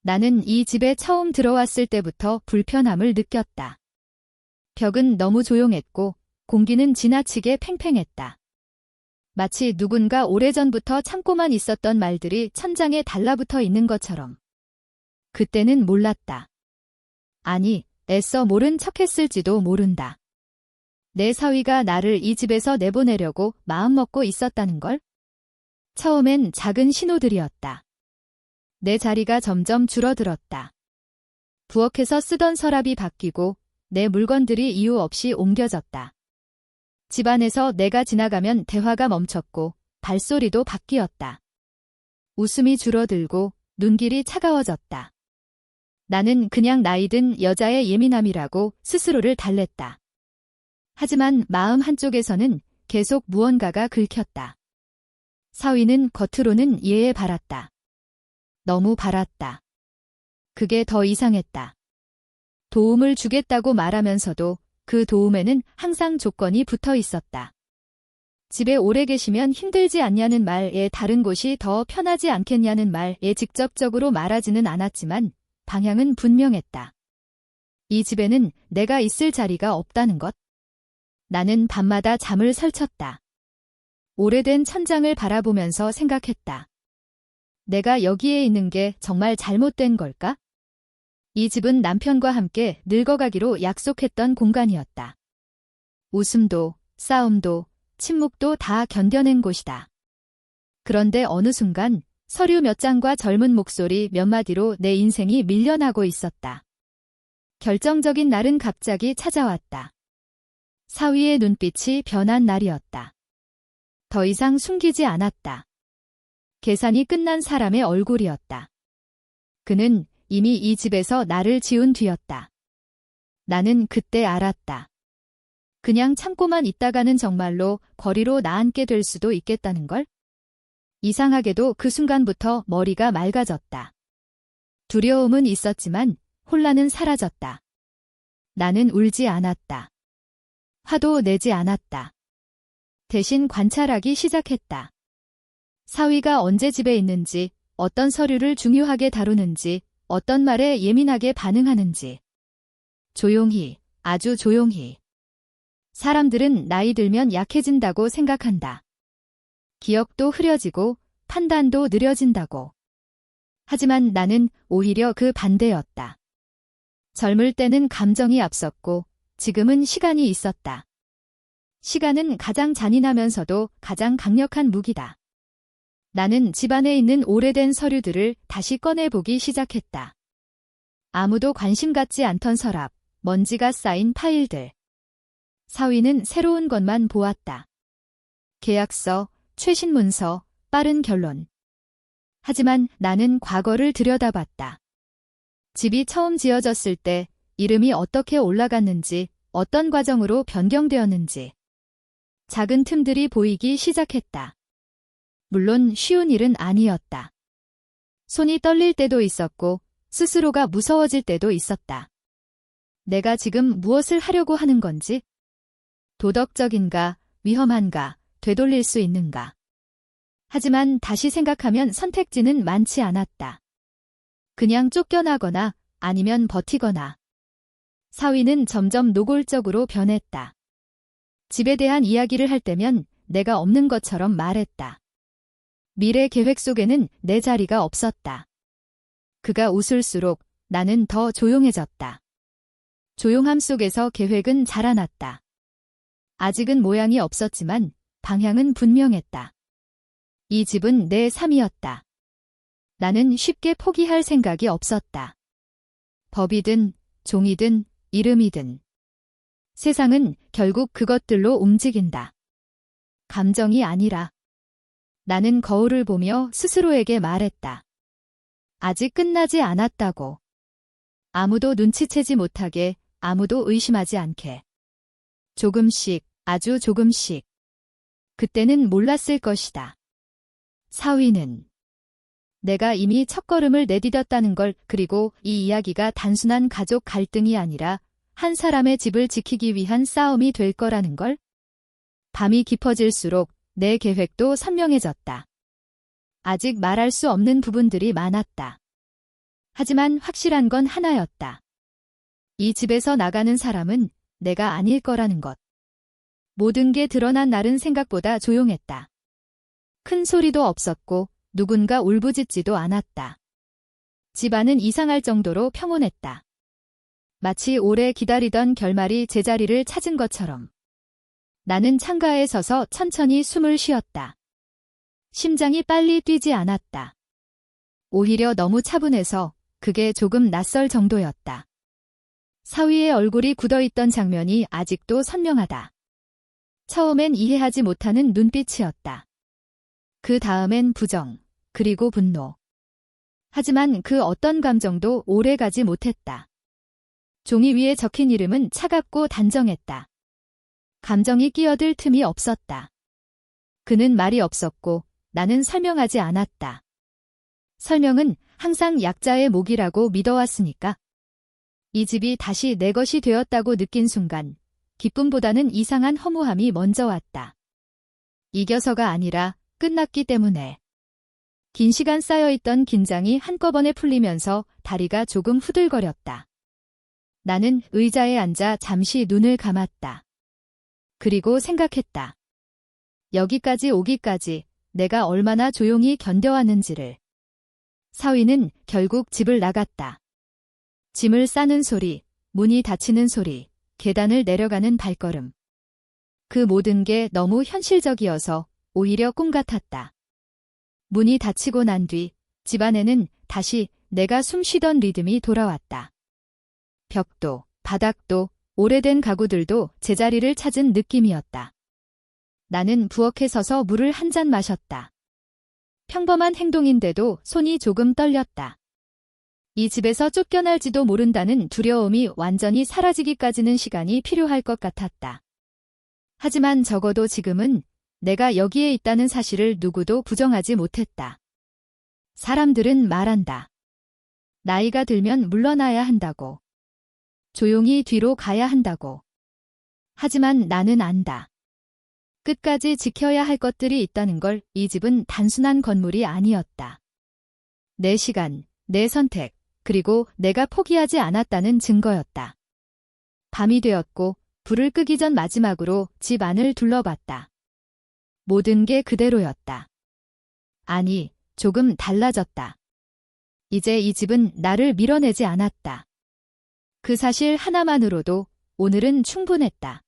나는 이 집에 처음 들어왔을 때부터 불편함을 느꼈다. 벽은 너무 조용했고 공기는 지나치게 팽팽했다. 마치 누군가 오래전부터 참고만 있었던 말들이 천장에 달라붙어 있는 것처럼. 그때는 몰랐다. 아니, 애써 모른 척했을지도 모른다. 내 사위가 나를 이 집에서 내보내려고 마음먹고 있었다는 걸? 처음엔 작은 신호들이었다. 내 자리가 점점 줄어들었다. 부엌에서 쓰던 서랍이 바뀌고 내 물건들이 이유 없이 옮겨졌다. 집안에서 내가 지나가면 대화가 멈췄고 발소리도 바뀌었다. 웃음이 줄어들고 눈길이 차가워졌다. 나는 그냥 나이든 여자의 예민함이라고 스스로를 달랬다. 하지만 마음 한쪽에서는 계속 무언가가 긁혔다. 사위는 겉으로는 이해에 바랐다. 너무 바랐다. 그게 더 이상했다. 도움을 주겠다고 말하면서도 그 도움에는 항상 조건이 붙어 있었다. 집에 오래 계시면 힘들지 않냐는 말에 다른 곳이 더 편하지 않겠냐는 말에 직접적으로 말하지는 않았지만 방향은 분명했다. 이 집에는 내가 있을 자리가 없다는 것. 나는 밤마다 잠을 설쳤다. 오래된 천장을 바라보면서 생각했다. 내가 여기에 있는 게 정말 잘못된 걸까? 이 집은 남편과 함께 늙어가기로 약속했던 공간이었다. 웃음도, 싸움도, 침묵도 다 견뎌낸 곳이다. 그런데 어느 순간 서류 몇 장과 젊은 목소리 몇 마디로 내 인생이 밀려나고 있었다. 결정적인 날은 갑자기 찾아왔다. 사위의 눈빛이 변한 날이었다. 더 이상 숨기지 않았다. 계산이 끝난 사람의 얼굴이었다. 그는 이미 이 집에서 나를 지운 뒤였다. 나는 그때 알았다. 그냥 참고만 있다가는 정말로 거리로 나앉게 될 수도 있겠다는 걸? 이상하게도 그 순간부터 머리가 맑아졌다. 두려움은 있었지만 혼란은 사라졌다. 나는 울지 않았다. 화도 내지 않았다. 대신 관찰하기 시작했다. 사위가 언제 집에 있는지, 어떤 서류를 중요하게 다루는지, 어떤 말에 예민하게 반응하는지. 조용히, 아주 조용히. 사람들은 나이 들면 약해진다고 생각한다. 기억도 흐려지고 판단도 느려진다고. 하지만 나는 오히려 그 반대였다. 젊을 때는 감정이 앞섰고 지금은 시간이 있었다. 시간은 가장 잔인하면서도 가장 강력한 무기다. 나는 집안에 있는 오래된 서류들을 다시 꺼내보기 시작했다. 아무도 관심 갖지 않던 서랍, 먼지가 쌓인 파일들. 사위는 새로운 것만 보았다. 계약서, 최신 문서, 빠른 결론. 하지만 나는 과거를 들여다봤다. 집이 처음 지어졌을 때 이름이 어떻게 올라갔는지, 어떤 과정으로 변경되었는지. 작은 틈들이 보이기 시작했다. 물론 쉬운 일은 아니었다. 손이 떨릴 때도 있었고 스스로가 무서워질 때도 있었다. 내가 지금 무엇을 하려고 하는 건지? 도덕적인가, 위험한가, 되돌릴 수 있는가? 하지만 다시 생각하면 선택지는 많지 않았다. 그냥 쫓겨나거나 아니면 버티거나. 사위는 점점 노골적으로 변했다. 집에 대한 이야기를 할 때면 내가 없는 것처럼 말했다. 미래 계획 속에는 내 자리가 없었다. 그가 웃을수록 나는 더 조용해졌다. 조용함 속에서 계획은 자라났다. 아직은 모양이 없었지만 방향은 분명했다. 이 집은 내 삶이었다. 나는 쉽게 포기할 생각이 없었다. 법이든 종이든 이름이든. 세상은 결국 그것들로 움직인다. 감정이 아니라. 나는 거울을 보며 스스로에게 말했다. 아직 끝나지 않았다고. 아무도 눈치채지 못하게, 아무도 의심하지 않게. 조금씩, 아주 조금씩. 그때는 몰랐을 것이다. 사위는 내가 이미 첫걸음을 내디뎠다는 걸, 그리고 이 이야기가 단순한 가족 갈등이 아니라 한 사람의 집을 지키기 위한 싸움이 될 거라는 걸. 밤이 깊어질수록 내 계획도 선명해졌다. 아직 말할 수 없는 부분들이 많았다. 하지만 확실한 건 하나였다. 이 집에서 나가는 사람은 내가 아닐 거라는 것. 모든 게 드러난 날은 생각보다 조용했다. 큰 소리도 없었고 누군가 울부짖지도 않았다. 집안은 이상할 정도로 평온했다. 마치 오래 기다리던 결말이 제자리를 찾은 것처럼. 나는 창가에 서서 천천히 숨을 쉬었다. 심장이 빨리 뛰지 않았다. 오히려 너무 차분해서 그게 조금 낯설 정도였다. 사위의 얼굴이 굳어있던 장면이 아직도 선명하다. 처음엔 이해하지 못하는 눈빛이었다. 그 다음엔 부정, 그리고 분노. 하지만 그 어떤 감정도 오래 가지 못했다. 종이 위에 적힌 이름은 차갑고 단정했다. 감정이 끼어들 틈이 없었다. 그는 말이 없었고 나는 설명하지 않았다. 설명은 항상 약자의 목이라고 믿어왔으니까. 이 집이 다시 내 것이 되었다고 느낀 순간 기쁨보다는 이상한 허무함이 먼저 왔다. 이겨서가 아니라 끝났기 때문에. 긴 시간 쌓여있던 긴장이 한꺼번에 풀리면서 다리가 조금 후들거렸다. 나는 의자에 앉아 잠시 눈을 감았다. 그리고 생각했다. 여기까지 오기까지 내가 얼마나 조용히 견뎌왔는지를. 사위는 결국 집을 나갔다. 짐을 싸는 소리, 문이 닫히는 소리, 계단을 내려가는 발걸음. 그 모든 게 너무 현실적이어서 오히려 꿈 같았다. 문이 닫히고 난 뒤 집안에는 다시 내가 숨쉬던 리듬이 돌아왔다. 벽도, 바닥도, 오래된 가구들도 제자리를 찾은 느낌이었다. 나는 부엌에 서서 물을 한 잔 마셨다. 평범한 행동인데도 손이 조금 떨렸다. 이 집에서 쫓겨날지도 모른다는 두려움이 완전히 사라지기까지는 시간이 필요할 것 같았다. 하지만 적어도 지금은 내가 여기에 있다는 사실을 누구도 부정하지 못했다. 사람들은 말한다. 나이가 들면 물러나야 한다고. 조용히 뒤로 가야 한다고. 하지만 나는 안다. 끝까지 지켜야 할 것들이 있다는 걸. 이 집은 단순한 건물이 아니었다. 내 시간, 내 선택, 그리고 내가 포기하지 않았다는 증거였다. 밤이 되었고 불을 끄기 전 마지막으로 집 안을 둘러봤다. 모든 게 그대로였다. 아니, 조금 달라졌다. 이제 이 집은 나를 밀어내지 않았다. 그 사실 하나만으로도 오늘은 충분했다.